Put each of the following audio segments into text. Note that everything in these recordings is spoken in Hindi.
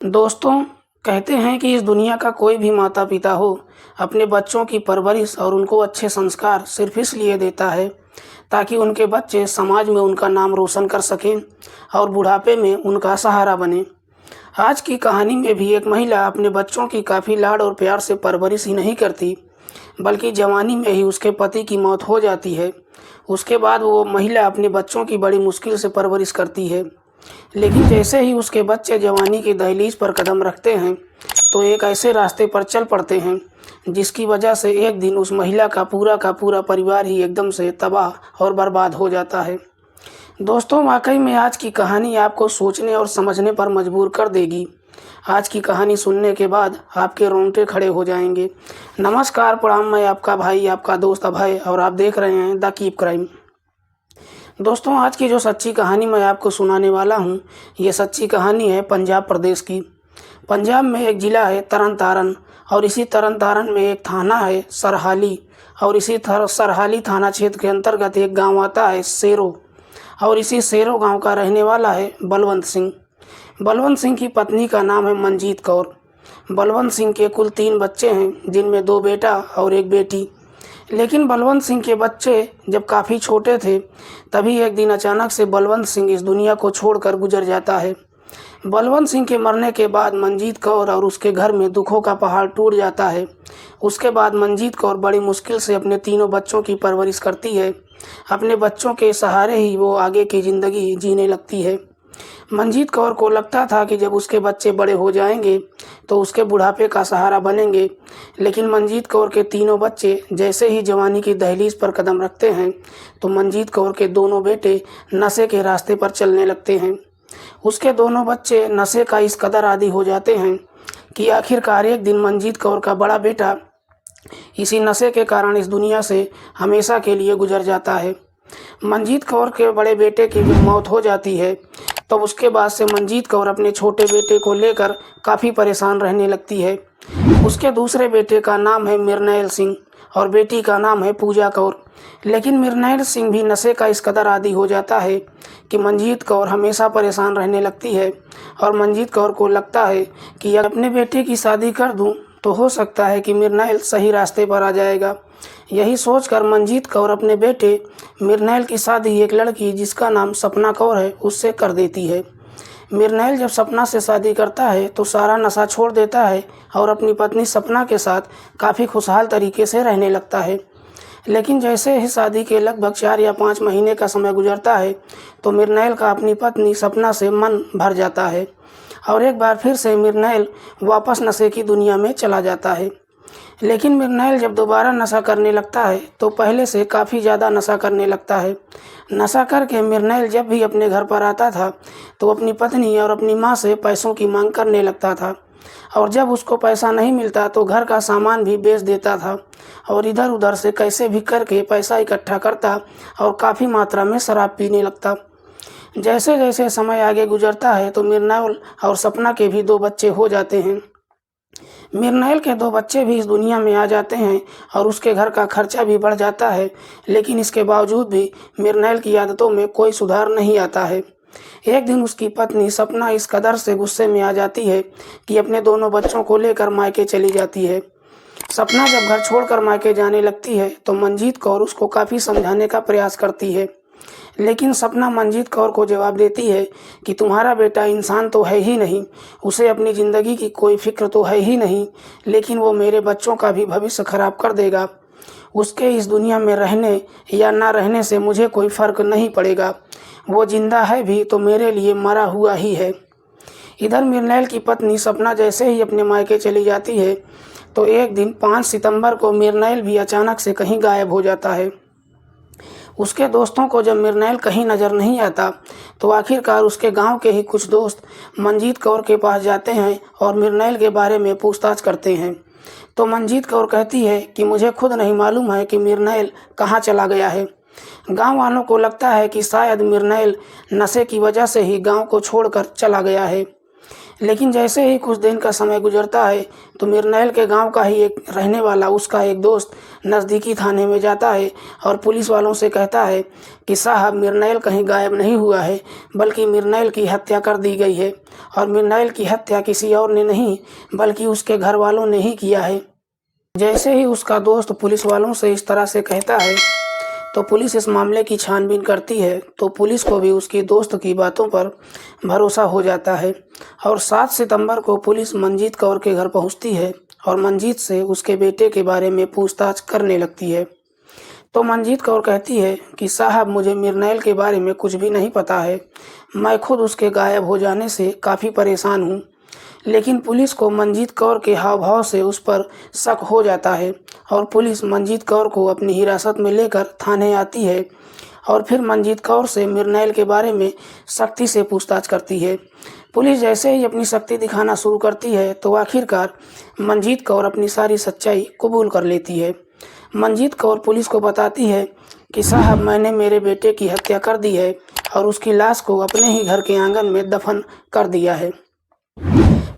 दोस्तों, कहते हैं कि इस दुनिया का कोई भी माता पिता हो अपने बच्चों की परवरिश और उनको अच्छे संस्कार सिर्फ इसलिए देता है ताकि उनके बच्चे समाज में उनका नाम रोशन कर सकें और बुढ़ापे में उनका सहारा बने। आज की कहानी में भी एक महिला अपने बच्चों की काफ़ी लाड और प्यार से परवरिश ही नहीं करती, बल्कि जवानी में ही उसके पति की मौत हो जाती है। उसके बाद वो महिला अपने बच्चों की बड़ी मुश्किल से परवरिश करती है, लेकिन जैसे ही उसके बच्चे जवानी की दहलीज पर कदम रखते हैं तो एक ऐसे रास्ते पर चल पड़ते हैं जिसकी वजह से एक दिन उस महिला का पूरा परिवार ही एकदम से तबाह और बर्बाद हो जाता है। दोस्तों, वाकई में आज की कहानी आपको सोचने और समझने पर मजबूर कर देगी। आज की कहानी सुनने के बाद आपके रोंगटे खड़े हो जाएंगे। नमस्कार, प्रणाम। मैं आपका भाई, आपका दोस्त अभय, और आप देख रहे हैं द कीप क्राइम। दोस्तों, आज की जो सच्ची कहानी मैं आपको सुनाने वाला हूँ, ये सच्ची कहानी है पंजाब प्रदेश की। पंजाब में एक ज़िला है तरन तारन, और इसी तरन तारन में एक थाना है सरहाली, और इसी सरहाली थाना क्षेत्र के अंतर्गत एक गांव आता है सेरो, और इसी सेरो गांव का रहने वाला है बलवंत सिंह। बलवंत सिंह की पत्नी का नाम है मंजीत कौर। बलवंत सिंह के कुल 3 बच्चे हैं, जिनमें 2 बेटा और 1 बेटी। लेकिन बलवंत सिंह के बच्चे जब काफ़ी छोटे थे, तभी एक दिन अचानक से बलवंत सिंह इस दुनिया को छोड़कर गुजर जाता है। बलवंत सिंह के मरने के बाद मंजीत कौर और उसके घर में दुखों का पहाड़ टूट जाता है। उसके बाद मंजीत कौर बड़ी मुश्किल से अपने तीनों बच्चों की परवरिश करती है। अपने बच्चों के सहारे ही वो आगे की ज़िंदगी जीने लगती है। मंजीत कौर को लगता था कि जब उसके बच्चे बड़े हो जाएंगे तो उसके बुढ़ापे का सहारा बनेंगे, लेकिन मंजीत कौर के तीनों बच्चे जैसे ही जवानी की दहलीज पर कदम रखते हैं तो मंजीत कौर के दोनों बेटे नशे के रास्ते पर चलने लगते हैं। उसके दोनों बच्चे नशे का इस कदर आदी हो जाते हैं कि आखिरकार एक दिन मंजीत कौर का बड़ा बेटा इसी नशे के कारण इस दुनिया से हमेशा के लिए गुजर जाता है। मंजीत कौर के बड़े बेटे की जब मौत हो जाती है तो उसके बाद से मंजीत कौर अपने छोटे बेटे को लेकर काफ़ी परेशान रहने लगती है। उसके दूसरे बेटे का नाम है मिर्नैल सिंह और बेटी का नाम है पूजा कौर। लेकिन मिर्नैल सिंह भी नशे का इस कदर आदी हो जाता है कि मंजीत कौर हमेशा परेशान रहने लगती है, और मंजीत कौर को लगता है कि अगर अपने बेटे की शादी कर दूं तो हो सकता है कि मिर्नैल सही रास्ते पर आ जाएगा। यही सोचकर मंजीत कौर अपने बेटे मिर्नैल की शादी एक लड़की जिसका नाम सपना कौर है उससे कर देती है। मिर्नैल जब सपना से शादी करता है तो सारा नशा छोड़ देता है और अपनी पत्नी सपना के साथ काफ़ी खुशहाल तरीके से रहने लगता है। लेकिन जैसे ही शादी के लगभग 4 या 5 महीने का समय गुजरता है तो मिर्नैल का अपनी पत्नी सपना से मन भर जाता है, और एक बार फिर से मिर्नैल वापस नशे की दुनिया में चला जाता है। लेकिन मिर्नैल जब दोबारा नशा करने लगता है तो पहले से काफ़ी ज़्यादा नशा करने लगता है। नशा करके मिर्नैल जब भी अपने घर पर आता था तो अपनी पत्नी और अपनी माँ से पैसों की मांग करने लगता था, और जब उसको पैसा नहीं मिलता तो घर का सामान भी बेच देता था और इधर उधर से कैसे भी करके पैसा इकट्ठा करता और काफ़ी मात्रा में शराब पीने लगता। जैसे जैसे समय आगे गुजरता है तो मिर्नैल और सपना के भी 2 बच्चे हो जाते हैं। मिर्नैल के 2 बच्चे भी इस दुनिया में आ जाते हैं और उसके घर का खर्चा भी बढ़ जाता है, लेकिन इसके बावजूद भी मिर्नैल की आदतों में कोई सुधार नहीं आता है। एक दिन उसकी पत्नी सपना इस कदर से गुस्से में आ जाती है कि अपने दोनों बच्चों को लेकर मायके चली जाती है। सपना जब घर छोड़कर मायके जाने लगती है तो मंजीत कौर उसको काफ़ी समझाने का प्रयास करती है, लेकिन सपना मंजीत कौर को जवाब देती है कि तुम्हारा बेटा इंसान तो है ही नहीं, उसे अपनी ज़िंदगी की कोई फिक्र तो है ही नहीं, लेकिन वो मेरे बच्चों का भी भविष्य खराब कर देगा। उसके इस दुनिया में रहने या ना रहने से मुझे कोई फ़र्क नहीं पड़ेगा, वो जिंदा है भी तो मेरे लिए मरा हुआ ही है। इधर मिर्नैल की पत्नी सपना जैसे ही अपने मायके चली जाती है तो एक दिन 5 सितंबर को मिर्नैल भी अचानक से कहीं गायब हो जाता है। उसके दोस्तों को जब मिर्नैल कहीं नज़र नहीं आता तो आखिरकार उसके गांव के ही कुछ दोस्त मंजीत कौर के पास जाते हैं और मिर्नैल के बारे में पूछताछ करते हैं। तो मंजीत कौर कहती है कि मुझे खुद नहीं मालूम है कि मिर्नैल कहाँ चला गया है। गांव वालों को लगता है कि शायद मिर्नैल नशे की वजह से ही गांव को छोड़कर चला गया है। लेकिन जैसे ही कुछ दिन का समय गुजरता है तो मिर्नेल के गांव का ही एक रहने वाला उसका एक दोस्त नज़दीकी थाने में जाता है और पुलिस वालों से कहता है कि साहब, मिर्नेल कहीं गायब नहीं हुआ है, बल्कि मिर्नेल की हत्या कर दी गई है। और मिर्नेल की हत्या किसी और ने नहीं बल्कि उसके घर वालों ने ही किया है। जैसे ही उसका दोस्त पुलिस वालों से इस तरह से कहता है तो पुलिस इस मामले की छानबीन करती है। तो पुलिस को भी उसकी दोस्त की बातों पर भरोसा हो जाता है और 7 सितंबर को पुलिस मंजीत कौर के घर पहुंचती है और मंजीत से उसके बेटे के बारे में पूछताछ करने लगती है। तो मंजीत कौर कहती है कि साहब, मुझे मिर्नेल के बारे में कुछ भी नहीं पता है। मैं खुद उसके गायब हो जाने से काफ़ी परेशान हूँ। लेकिन पुलिस को मंजीत कौर के हाव भाव से उस पर शक हो जाता है और पुलिस मंजीत कौर को अपनी हिरासत में लेकर थाने आती है और फिर मंजीत कौर से मिर्नेल के बारे में सख्ती से पूछताछ करती है। पुलिस जैसे ही अपनी शक्ति दिखाना शुरू करती है तो आखिरकार मंजीत कौर अपनी सारी सच्चाई कबूल कर लेती है। मंजीत कौर पुलिस को बताती है कि साहब, मैंने मेरे बेटे की हत्या कर दी है और उसकी लाश को अपने ही घर के आंगन में दफन कर दिया है।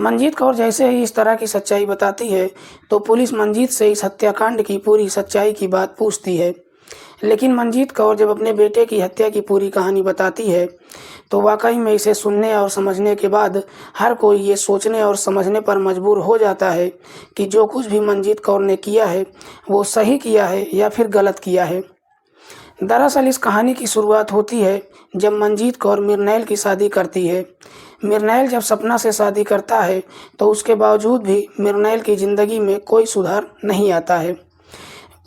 मंजीत कौर जैसे ही इस तरह की सच्चाई बताती है तो पुलिस मंजीत से इस हत्याकांड की पूरी सच्चाई की बात पूछती है। लेकिन मंजीत कौर जब अपने बेटे की हत्या की पूरी कहानी बताती है तो वाकई में इसे सुनने और समझने के बाद हर कोई ये सोचने और समझने पर मजबूर हो जाता है कि जो कुछ भी मंजीत कौर ने किया है वो सही किया है या फिर गलत किया है। दरअसल इस कहानी की शुरुआत होती है जब मंजीत कौर मिर्नेल की शादी करती है। मिर्नेल जब सपना से शादी करता है तो उसके बावजूद भी मिर्नेल की ज़िंदगी में कोई सुधार नहीं आता है।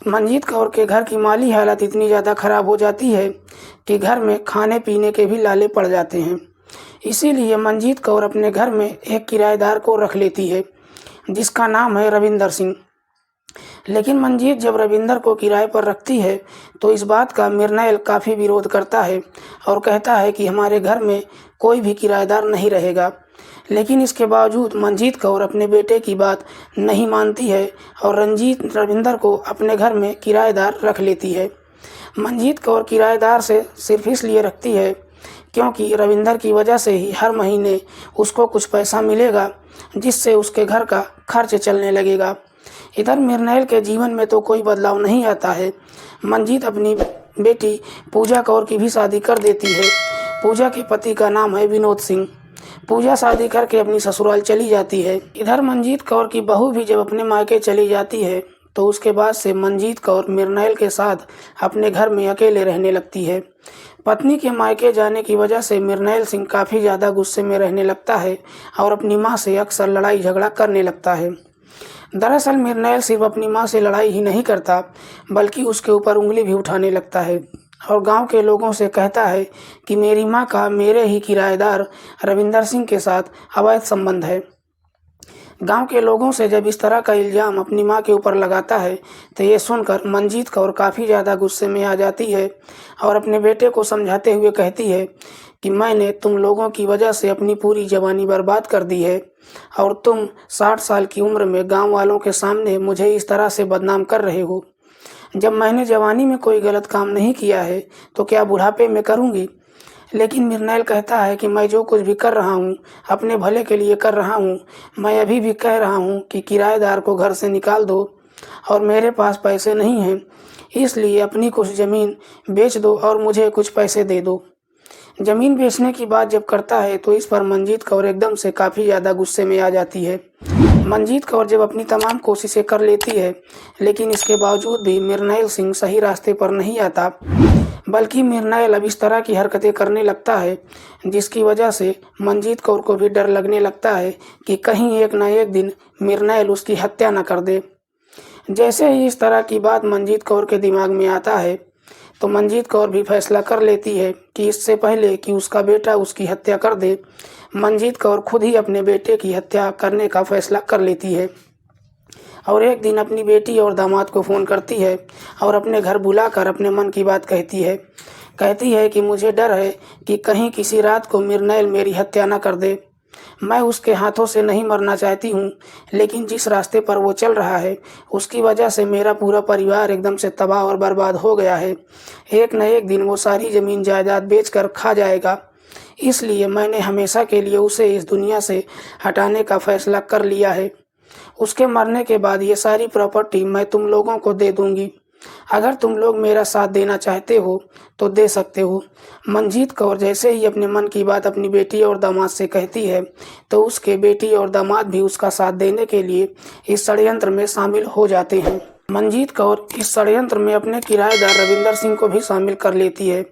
मंजीत कौर के घर की माली हालत इतनी ज़्यादा ख़राब हो जाती है कि घर में खाने पीने के भी लाले पड़ जाते हैं। इसीलिए मंजीत कौर अपने घर में एक किराएदार को रख लेती है जिसका नाम है रविंदर सिंह। लेकिन मंजीत जब रविंदर को किराए पर रखती है तो इस बात का मिर्नेल काफ़ी विरोध करता है और कहता है कि हमारे घर में कोई भी किराएदार नहीं रहेगा। लेकिन इसके बावजूद मंजीत कौर अपने बेटे की बात नहीं मानती है और रविंदर को अपने घर में किराएदार रख लेती है। मंजीत कौर किराएदार से सिर्फ इसलिए रखती है क्योंकि रविंदर की वजह से ही हर महीने उसको कुछ पैसा मिलेगा जिससे उसके घर का खर्च चलने लगेगा। इधर मिर्नेल के जीवन में तो कोई बदलाव नहीं आता है। मंजीत अपनी बेटी पूजा कौर की भी शादी कर देती है। पूजा के पति का नाम है विनोद सिंह। पूजा शादी करके अपनी ससुराल चली जाती है। इधर मंजीत कौर की बहू भी जब अपने मायके चली जाती है तो उसके बाद से मंजीत कौर मिर्नेल के साथ अपने घर में अकेले रहने लगती है। पत्नी के मायके जाने की वजह से मिर्नेल सिंह काफ़ी ज़्यादा गुस्से में रहने लगता है और अपनी माँ से अक्सर लड़ाई झगड़ा करने लगता है। दरअसल मिर्नेल सिर्फ अपनी माँ से लड़ाई ही नहीं करता बल्कि उसके ऊपर उंगली भी उठाने लगता है और गांव के लोगों से कहता है कि मेरी माँ का मेरे ही किराएदार रविंदर सिंह के साथ अवैध संबंध है। गांव के लोगों से जब इस तरह का इल्ज़ाम अपनी माँ के ऊपर लगाता है तो ये सुनकर मंजीत कौर काफ़ी ज़्यादा गुस्से में आ जाती है और अपने बेटे को समझाते हुए कहती है कि मैंने तुम लोगों की वजह से अपनी पूरी जवानी बर्बाद कर दी है और तुम 60 साल की उम्र में गांव वालों के सामने मुझे इस तरह से बदनाम कर रहे हो। जब मैंने जवानी में कोई गलत काम नहीं किया है तो क्या बुढ़ापे में करूँगी। लेकिन मिर्नेल कहता है कि मैं जो कुछ भी कर रहा हूँ अपने भले के लिए कर रहा हूँ। मैं अभी भी कह रहा हूँ कि किराएदार को घर से निकाल दो और मेरे पास पैसे नहीं हैं, इसलिए अपनी कुछ ज़मीन बेच दो और मुझे कुछ पैसे दे दो। ज़मीन बेचने की बात जब करता है तो इस पर मंजीत कौर एकदम से काफ़ी ज़्यादा गुस्से में आ जाती है। मंजीत कौर जब अपनी तमाम कोशिशें कर लेती है लेकिन इसके बावजूद भी मिर्नेल सिंह सही रास्ते पर नहीं आता, बल्कि मिर्नेल अब इस तरह की हरकतें करने लगता है जिसकी वजह से मंजीत कौर को भी डर लगने लगता है कि कहीं एक न एक दिन मिर्नेल उसकी हत्या न कर दे। जैसे ही इस तरह की बात मंजीत कौर के दिमाग में आता है तो मंजीत कौर भी फैसला कर लेती है कि इससे पहले कि उसका बेटा उसकी हत्या कर दे, मंजीत कौर खुद ही अपने बेटे की हत्या करने का फैसला कर लेती है और एक दिन अपनी बेटी और दामाद को फ़ोन करती है और अपने घर बुलाकर अपने मन की बात कहती है कि मुझे डर है कि कहीं किसी रात को मिर्नेल मेरी हत्या न कर दे। मैं उसके हाथों से नहीं मरना चाहती हूँ, लेकिन जिस रास्ते पर वो चल रहा है उसकी वजह से मेरा पूरा परिवार एकदम से तबाह और बर्बाद हो गया है। एक न एक दिन वो सारी ज़मीन जायदाद बेचकर खा जाएगा इसलिए मैंने हमेशा के लिए उसे इस दुनिया से हटाने का फैसला कर लिया है। उसके मरने के बाद ये सारी प्रॉपर्टी मैं तुम लोगों को दे दूंगी। अगर तुम लोग मेरा साथ देना चाहते हो तो दे सकते हो। मंजीत कौर जैसे ही अपने मन की बात अपनी बेटी और दामाद से कहती है तो उसके बेटी और दामाद भी उसका साथ देने के लिए इस षड्यंत्र में शामिल हो जाते हैं। मंजीत कौर इस षड्यंत्र में अपने किराएदार रविंदर सिंह को भी शामिल कर लेती है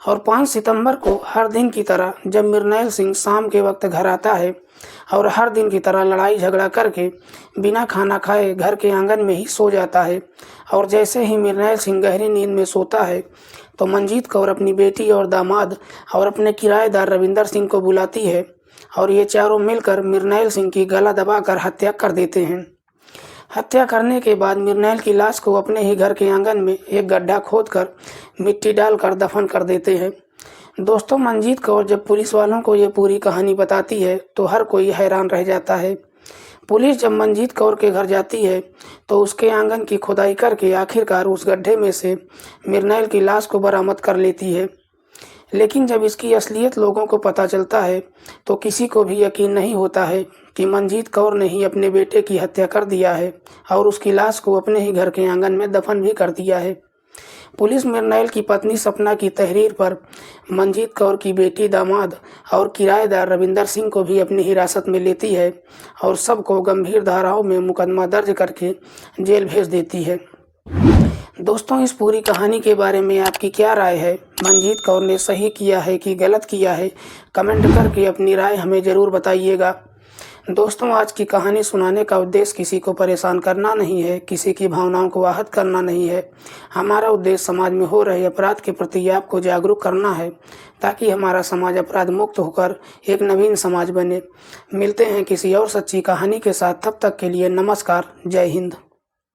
और 5 सितंबर को हर दिन की तरह जब मिर्नेल सिंह शाम के वक्त घर आता है और हर दिन की तरह लड़ाई झगड़ा करके बिना खाना खाए घर के आंगन में ही सो जाता है और जैसे ही मिर्नेल सिंह गहरी नींद में सोता है तो मंजीत कौर अपनी बेटी और दामाद और अपने किराएदार रविंदर सिंह को बुलाती है और ये चारों मिलकर मिर्नेल सिंह की गला दबाकर हत्या कर देते हैं। हत्या करने के बाद मिर्नेल की लाश को अपने ही घर के आंगन में एक गड्ढा खोदकर मिट्टी डालकर दफन कर देते हैं। दोस्तों, मंजीत कौर जब पुलिस वालों को ये पूरी कहानी बताती है तो हर कोई हैरान रह जाता है। पुलिस जब मंजीत कौर के घर जाती है तो उसके आंगन की खुदाई करके आखिरकार उस गड्ढे में से मिर्नेल की लाश को बरामद कर लेती है। लेकिन जब इसकी असलियत लोगों को पता चलता है तो किसी को भी यकीन नहीं होता है कि मंजीत कौर ने ही अपने बेटे की हत्या कर दिया है और उसकी लाश को अपने ही घर के आंगन में दफन भी कर दिया है। पुलिस मिर्नेल की पत्नी सपना की तहरीर पर मंजीत कौर की बेटी, दामाद और किराएदार रविंदर सिंह को भी अपनी हिरासत में लेती है और सबको गंभीर धाराओं में मुकदमा दर्ज करके जेल भेज देती है। दोस्तों, इस पूरी कहानी के बारे में आपकी क्या राय है? मंजीत कौर ने सही किया है कि गलत किया है? कमेंट करके अपनी राय हमें ज़रूर बताइएगा। दोस्तों, आज की कहानी सुनाने का उद्देश्य किसी को परेशान करना नहीं है, किसी की भावनाओं को आहत करना नहीं है। हमारा उद्देश्य समाज में हो रहे अपराध के प्रति आपको जागरूक करना है ताकि हमारा समाज अपराध मुक्त होकर एक नवीन समाज बने। मिलते हैं किसी और सच्ची कहानी के साथ, तब तक के लिए नमस्कार, जय हिंद।